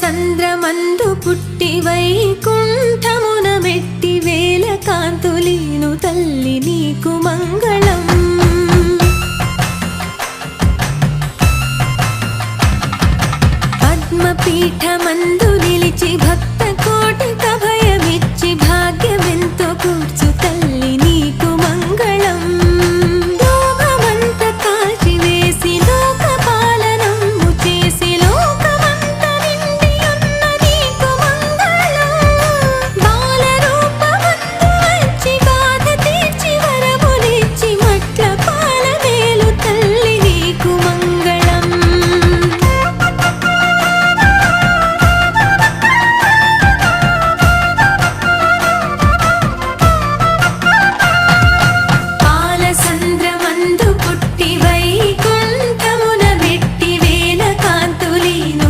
సంద్రమందు పుట్టి వైకుంఠమున మెట్టి వేల కాంతులీను తల్లి నీకు మంగళం. పద్మపీఠమందు నిలిచి భక్త కోటికి అభయమిచ్చి భాగ్యమెంతో కూర్చ